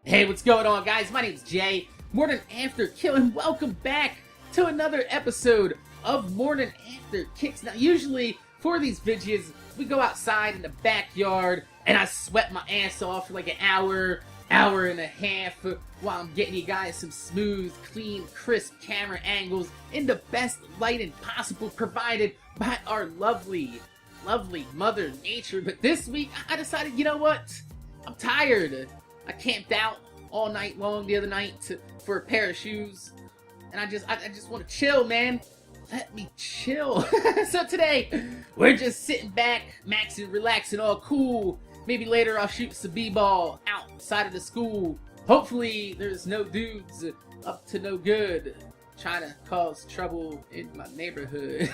Hey, what's going on, guys? My name's Jay, MorninAfterKill, and welcome back to another episode of Morning After Kicks. Now, usually for these videos, we go outside in the backyard, and I sweat my ass off for like an hour and a half, while I'm getting you guys some smooth, clean, crisp camera angles in the best lighting possible, provided by our lovely Mother Nature. But this week, I decided, you know what? I'm tired. I camped out all night long the other night for a pair of shoes, and I just want to chill, man. Let me chill. So today, we're just sitting back, maxing, relaxing, all cool. Maybe later I'll shoot some b-ball outside of the school. Hopefully there's no dudes up to no good trying to cause trouble in my neighborhood.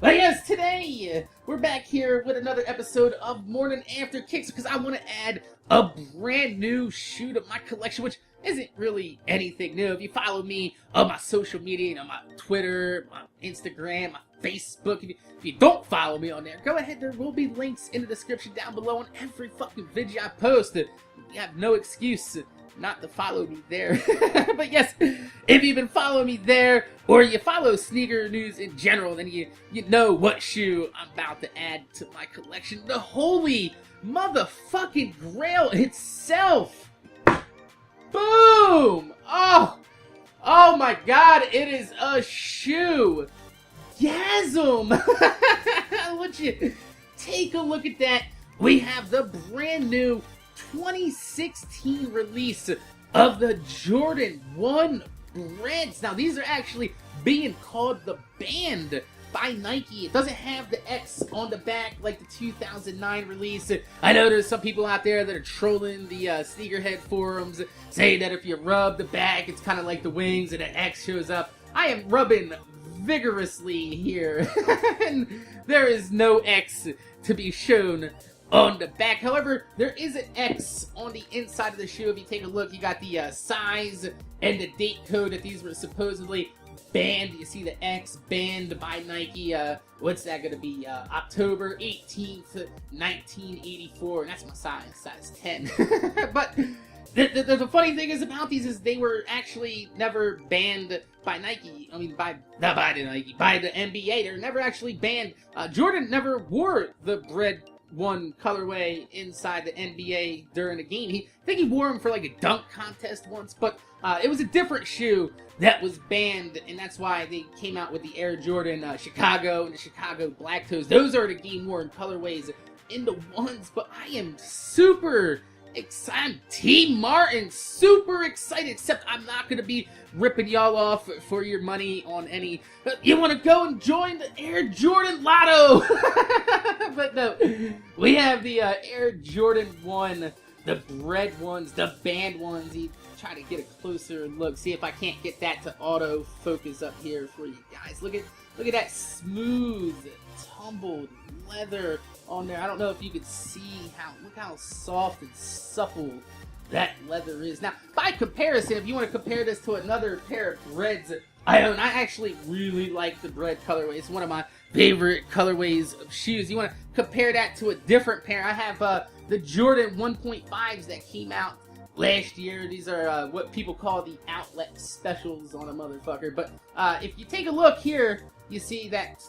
But yes, today, we're back here with another episode of Morning After Kicks because I want to add a brand new shoe to my collection, which isn't really anything new. If you follow me on my social media, my Twitter, my Instagram, my Facebook, if you don't follow me on there, go ahead. There will be links in the description down below on every fucking video I post. You have no excuse not to follow me there. But yes, if you've been following me there, or you follow sneaker news in general, then you know what shoe I'm about to add to my collection. The holy motherfucking grail itself. Boom! Oh my god, it is a shoe. Gasm! Would you take a look at that? We have the brand new 2016 release of the Jordan 1 Breds. Now, these are actually being called the Band by Nike. It doesn't have the X on the back like the 2009 release. I know there's some people out there that are trolling the sneakerhead forums, saying that if you rub the back, it's kind of like the wings and the X shows up. I am rubbing vigorously here, and there is no X to be shown on the back. However, there is an X on the inside of the shoe. If you take a look, you got the size and the date code that these were supposedly banned. You see the X, banned by Nike. What's that going to be? October 18th, 1984. And that's my size 10. But the funny thing is about these is they were actually never banned by Nike. I mean, not by the Nike, by the NBA. They were never actually banned. Jordan never wore the Bred 1 colorway inside the NBA during a game. I think he wore them for like a dunk contest once, but it was a different shoe that was banned, and that's why they came out with the Air Jordan Chicago and the Chicago Black Toes. Those are the game-worn colorways in the ones, but I am super excited. Team Martin, super excited, except I'm not going to be ripping y'all off for your money on any. You want to go and join the Air Jordan Lotto? But no, we have the Air Jordan 1, the Bred ones, the band ones. You try to get a closer look, see if I can't get that to auto focus up here for you guys. Look at that smooth, tumbled leather on there. I don't know if you could see look how soft and supple that leather is. Now, by comparison, if you want to compare this to another pair of Breds I own, I actually really like the Bred colorway. It's one of my favorite colorways of shoes. You want to compare that to a different pair? I have the Jordan 1.5s that came out last year. These are what people call the outlet specials on a motherfucker. But if you take a look here, you see that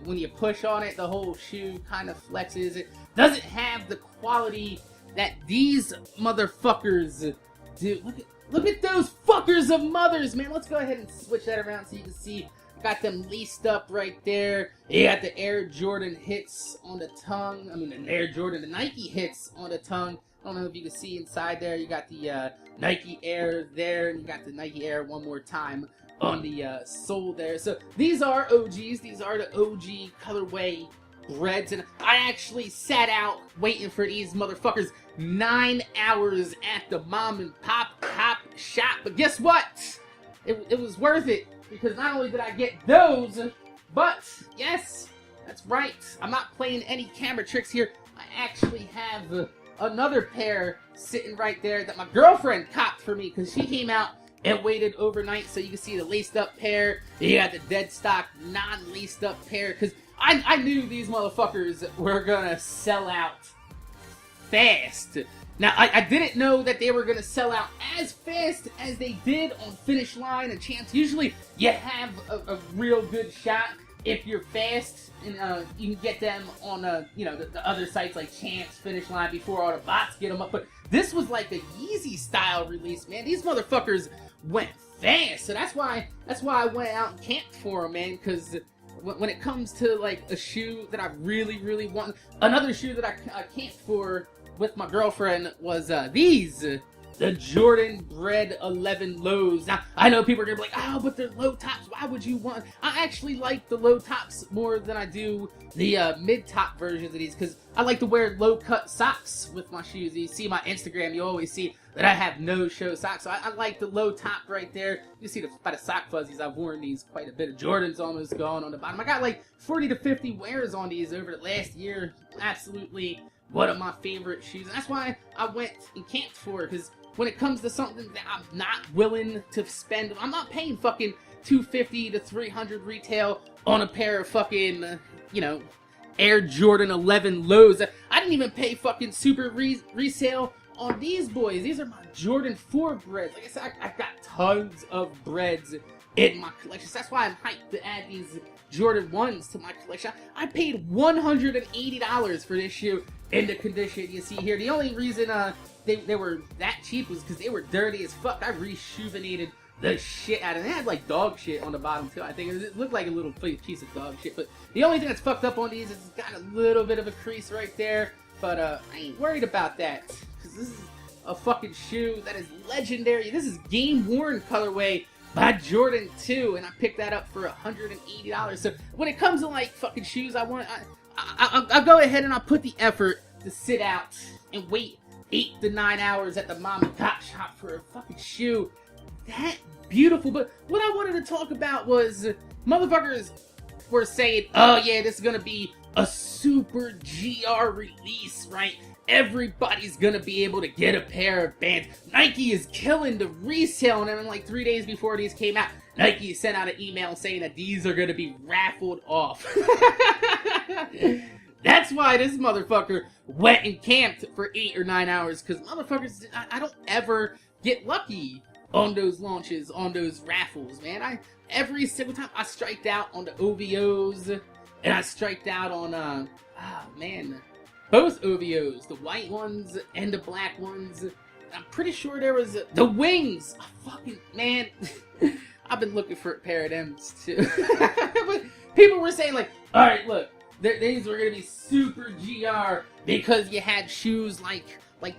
when you push on it, the whole shoe kind of flexes. It doesn't have the quality that these motherfuckers do. Look at those fuckers of mothers, man. Let's go ahead and switch that around so you can see. Got them laced up right there. You got the Air Jordan hits on the tongue. I mean, the Air Jordan, the Nike hits on the tongue. I don't know if you can see inside there. You got the Nike Air there, and you got the Nike Air one more time on the sole there. So these are OGs. These are the OG colorway Breds, and I actually sat out waiting for these motherfuckers 9 hours at the mom and pop shop. But guess what? It was worth it, because not only did I get those, but yes, that's right, I'm not playing any camera tricks here. I actually have another pair sitting right there that my girlfriend copped for me, because she came out and waited overnight. So you can see the laced up pair. You got the dead stock non-laced up pair, because I knew these motherfuckers were gonna sell out fast. Now, I didn't know that they were going to sell out as fast as they did on Finish Line and Champs. Usually, you have a real good shot if you're fast, and you can get them on, the other sites like Champs, Finish Line, before all the bots get them up. But this was like a Yeezy-style release, man. These motherfuckers went fast, so that's why I went out and camped for them, man, because when it comes to, like, a shoe that I really, really want, another shoe that I camped for with my girlfriend was the Jordan Bred 11 lows. Now, I know people are gonna be like, oh, but they're low tops, why would you want? I actually like the low tops more than I do the mid-top versions of these, because I like to wear low-cut socks with my shoes. You see my Instagram, you always see that I have no-show socks, so I like the low top right there. You see by the sock fuzzies, I've worn these quite a bit. Of Jordan's almost gone on the bottom. I got like 40 to 50 wears on these over the last year. Absolutely one of my favorite shoes, and that's why I went and camped for it, because when it comes to something that I'm not willing to spend, I'm not paying fucking $250 to $300 retail on a pair of fucking, Air Jordan 11 lows. I didn't even pay fucking super resale on these boys. These are my Jordan 4 Breds. Like I said, I've got tons of Breds in my collection. So that's why I'm hyped to add these Jordan 1s to my collection. I paid $180 for this shoe in the condition you see here. The only reason they were that cheap was because they were dirty as fuck. I rejuvenated the shit out of it. They had like dog shit on the bottom too. I think it looked like a little piece of dog shit. But the only thing that's fucked up on these is it's got a little bit of a crease right there. But I ain't worried about that, because this is a fucking shoe that is legendary. This is game worn colorway by Jordan 2, and I picked that up for $180. So when it comes to like fucking shoes, I'll go ahead and I'll put the effort to sit out and wait 8 to 9 hours at the mom and pop shop for a fucking shoe that beautiful. But what I wanted to talk about was motherfuckers were saying, oh yeah, this is gonna be a super GR release, right? Everybody's gonna be able to get a pair of Bands. Nike is killing the resale, and then like 3 days before these came out, Nike sent out an email saying that these are gonna be raffled off. That's why this motherfucker went and camped for 8 or 9 hours, because motherfuckers, I don't ever get lucky on those launches, on those raffles, man. Every single time I striked out on the OVOs, and I striked out on, both OVOs, the white ones and the black ones. I'm pretty sure there was the wings. Man, I've been looking for a pair of them too. But people were saying like, all right, look, these were gonna be super GR because you had shoes like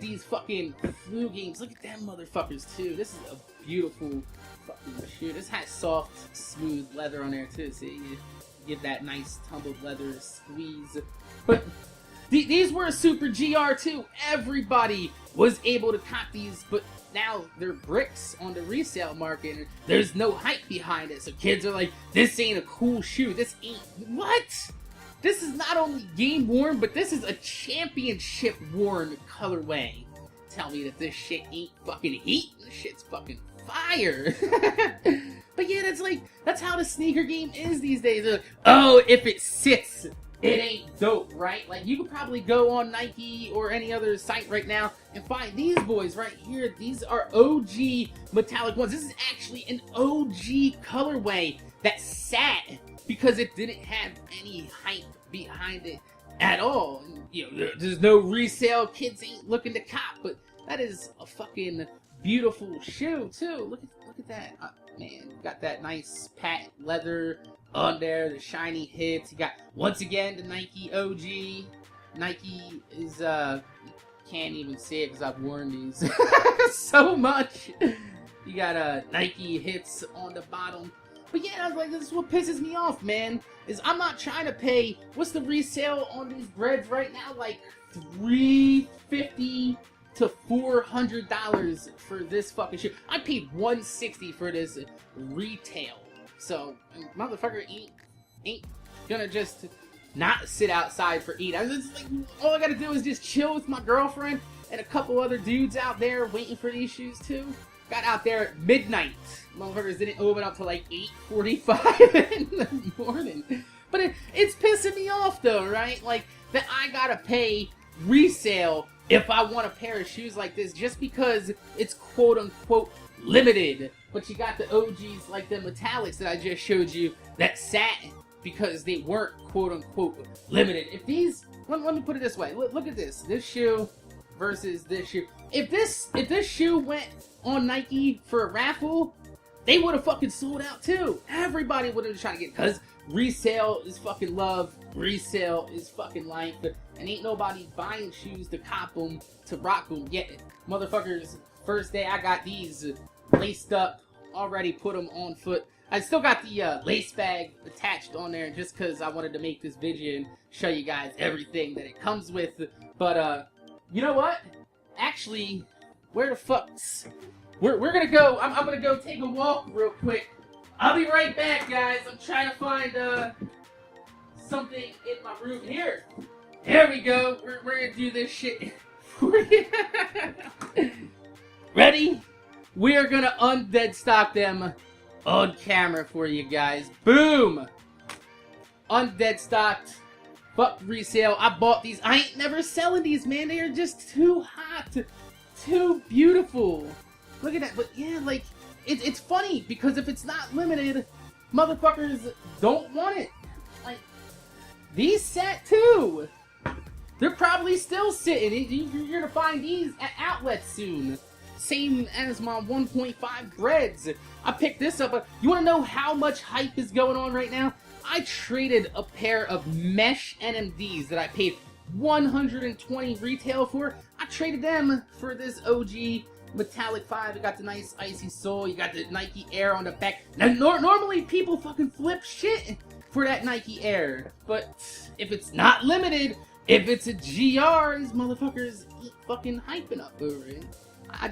these fucking flu games. Look at them motherfuckers too. This is a beautiful fucking shoe. This has soft, smooth leather on there too. See, you give that nice tumbled leather squeeze. But these were a super GR too. Everybody was able to cop these, but now they're bricks on the resale market, and there's no hype behind it. So kids are like, this ain't a cool shoe. This ain't... What? This is not only game worn, but this is a championship worn colorway. Tell me that this shit ain't fucking heat. This shit's fucking fire. But yeah, that's how the sneaker game is these days. They're like, oh, if it sits, it ain't dope, right? Like, you could probably go on Nike or any other site right now and find these boys right here. These are OG metallic ones. This is actually an OG colorway that sat because it didn't have any hype behind it at all. And, there's no resale. Kids ain't looking to cop, but that is a fucking beautiful shoe too. Look at that. Man, you got that nice patent leather on there, the shiny hits. You got, once again, the Nike OG. Nike is, can't even see it because I've worn these so much. You got Nike hits on the bottom. But yeah, I was like, this is what pisses me off, man. Is I'm not trying to pay, what's the resale on these Breds right now? Like $350 to $400 for this fucking shit. I paid $160 for this retail. So, motherfucker ain't gonna just not sit outside for eat. I was just like, all I gotta do is just chill with my girlfriend and a couple other dudes out there waiting for these shoes too. Got out there at midnight. Motherfuckers didn't open up till like 8:45 in the morning. But it's pissing me off though, right? Like, that I gotta pay resale if I want a pair of shoes like this, just because it's quote-unquote limited. But you got the OGs like the metallics that I just showed you that sat because they weren't quote-unquote limited. If these, let me put it this way, look at this shoe versus this shoe. If this shoe went on Nike for a raffle, they would have fucking sold out too. Everybody would have tried to get it, because resale is fucking love, resale is fucking life, and ain't nobody buying shoes to cop them, to rock them yet. Motherfuckers, first day I got these laced up, already put them on foot. I still got the lace bag attached on there just because I wanted to make this video and show you guys everything that it comes with. But you know what? Actually, where the fuck's... We're gonna go, I'm gonna go take a walk real quick. I'll be right back, guys. I'm trying to find something in my room here. There we go. We're gonna do this shit for you. Ready? We are gonna undead stock them on camera for you guys. Boom! Undead stocked. Fuck resale. I bought these. I ain't never selling these, man. They are just too hot. Too beautiful. Look at that. But yeah, like, it's funny because if it's not limited, motherfuckers don't want it. Like, these sat too. They're probably still sitting. You're gonna find these at outlets soon. Same as my 1.5 Breds. I picked this up. You wanna know how much hype is going on right now? I traded a pair of mesh NMDs that I paid $120 retail for. I traded them for this OG Metallic 5. You got the nice icy sole. You got the Nike Air on the back. Now, normally people fucking flip shit for that Nike Air. But if it's not limited, if it's a GR, these motherfuckers keep fucking hyping up over it. I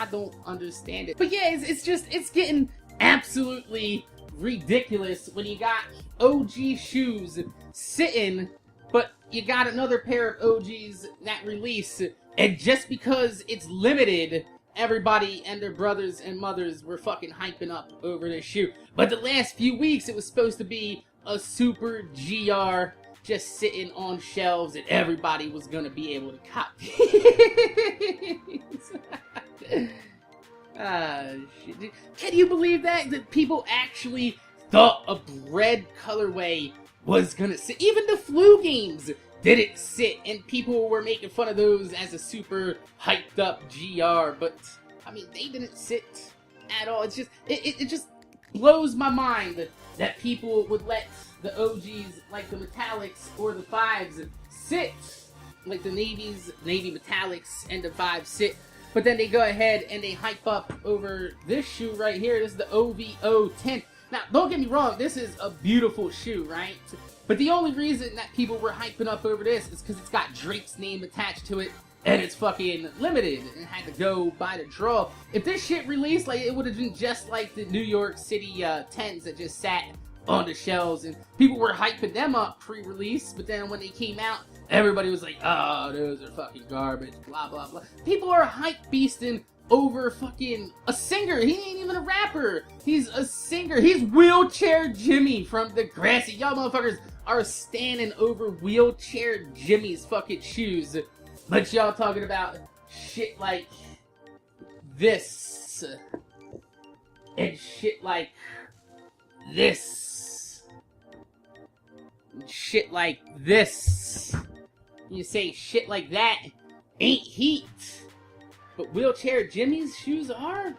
don't understand it. But yeah, it's getting absolutely ridiculous when you got OG shoes sitting, but you got another pair of OGs that release, and just because it's limited, everybody and their brothers and mothers were fucking hyping up over this shoe. But the last few weeks, it was supposed to be a super GR just sitting on shelves and everybody was gonna be able to cop. Shit. Can you believe that people actually thought a Bred colorway was gonna sit? Even the flu games didn't sit, and people were making fun of those as a super hyped up GR, but I mean, they didn't sit at all. It's just, it just blows my mind that people would let the OGs like the metallics or the 5s sit, like the Navy metallics and the 5s sit, but then they go ahead and they hype up over this shoe right here. This is the OVO 10. Now, don't get me wrong, this is a beautiful shoe, right? But the only reason that people were hyping up over this is because it's got Drake's name attached to it, and it's fucking limited, and had to go by the draw. If this shit released, like, it would have been just like the New York City 10s that just sat on the shelves, and people were hyping them up pre-release, but then when they came out, everybody was like, oh, those are fucking garbage, blah, blah, blah. People are hype-beasting over fucking a singer. He ain't even a rapper. He's a singer. He's Wheelchair Jimmy from Degrassi. Y'all motherfuckers are standing over Wheelchair Jimmy's fucking shoes. But y'all talking about shit like this. And shit like this. And shit like this. You say shit like that ain't heat. But Wheelchair Jimmy's shoes are?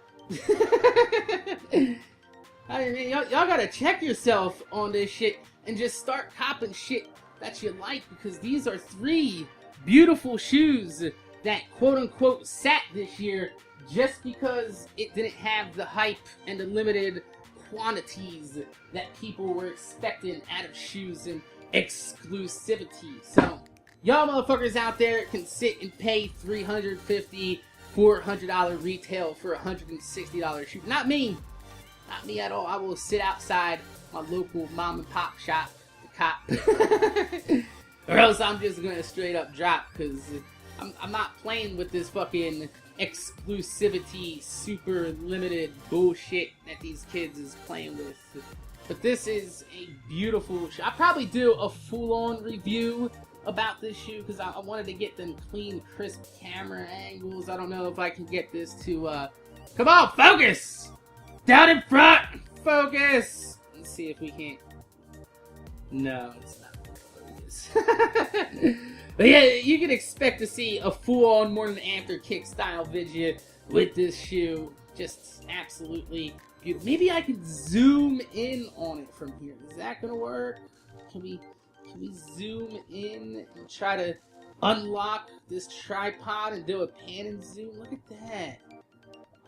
I mean, y'all gotta check yourself on this shit and just start copping shit that you like, because these are 3 beautiful shoes that quote-unquote sat this year just because it didn't have the hype and the limited quantities that people were expecting out of shoes and exclusivity. So, y'all motherfuckers out there can sit and pay $350, $400 retail for a $160 shoe. Not me. Not me at all. I will sit outside my local mom and pop shop to cop. Or else I'm just gonna straight up drop, because I'm not playing with this fucking exclusivity, super limited bullshit that these kids is playing with. But this is a beautiful shoe. I'll probably do a full-on review about this shoe because I wanted to get them clean, crisp camera angles. I don't know if I can get this to, come on, focus! Down in front! Focus! Let's see if we can't... No, it's not focus. But yeah, you can expect to see a full-on MorninAfterKill style video with this shoe. Just absolutely beautiful. Maybe I can zoom in on it from here. Is that gonna work? Can we zoom in and try to unlock this tripod and do a pan and zoom? Look at that.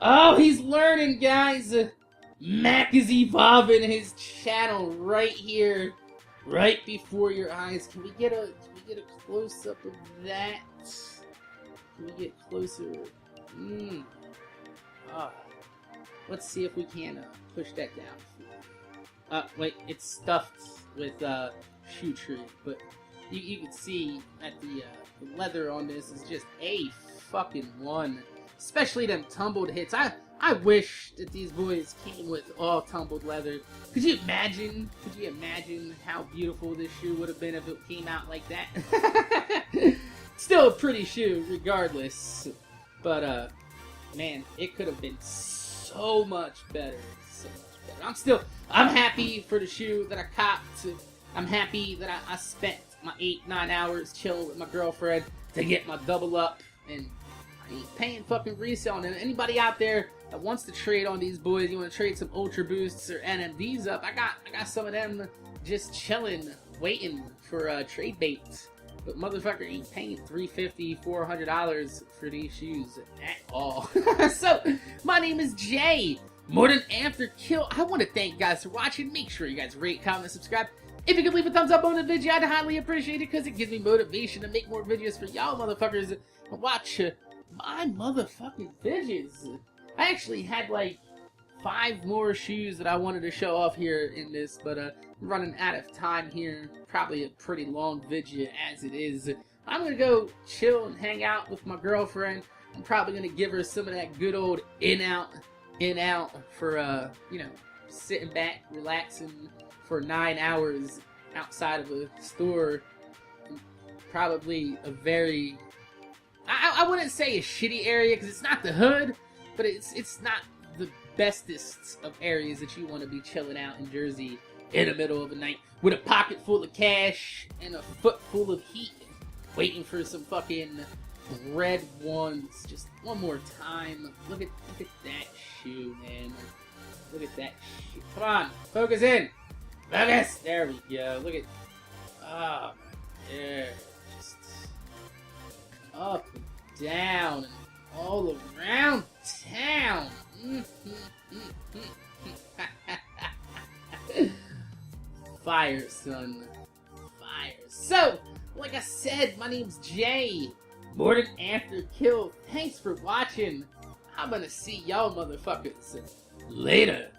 Oh, he's learning, guys. Mac is evolving his channel right here, right before your eyes. Can we get a close up of that? Can we get closer? Let's see if we can push that down. Wait, it's stuffed with shoe tree, but you can see that the leather on this is just a fucking one. Especially them tumbled hits. I wish that these boys came with all tumbled leather. Could you imagine? Could you imagine how beautiful this shoe would have been if it came out like that? Still a pretty shoe, regardless. But man, it could have been so much better. So much better. I'm happy for the shoe that I copped. I'm happy that I spent my 8-9 hours chilling with my girlfriend to get my double up, and I ain't paying fucking resale. And anybody out there that wants to trade on these boys, you want to trade some Ultra Boosts or NMDs up, I got some of them just chilling, waiting for trade bait. But motherfucker ain't paying $350, $400 for these shoes at all. So, my name is Jay, MorninAfterKill. I want to thank you guys for watching. Make sure you guys rate, comment, and subscribe. If you could leave a thumbs up on the video, I'd highly appreciate it because it gives me motivation to make more videos for y'all motherfuckers and watch my motherfucking videos. I actually had like 5 more shoes that I wanted to show off here in this, but I'm running out of time here. Probably a pretty long video as it is. I'm gonna go chill and hang out with my girlfriend. I'm probably gonna give her some of that good old in out for you know, sitting back, relaxing for 9 hours outside of a store. Probably a very, I wouldn't say a shitty area because it's not the hood, but it's not the bestest of areas that you want to be chilling out in Jersey in the middle of the night with a pocket full of cash and a foot full of heat, waiting for some fucking Bred ones. Just one more time. Look at that shoe, man. Look at that shoe. Come on, focus in. Focus. There we go. Look at. Oh, there. Just up and down and all around town. Fire, son. Fire. So, like I said, my name's Jay, MorninAfterKill. Thanks for watching. I'm gonna see y'all motherfuckers later.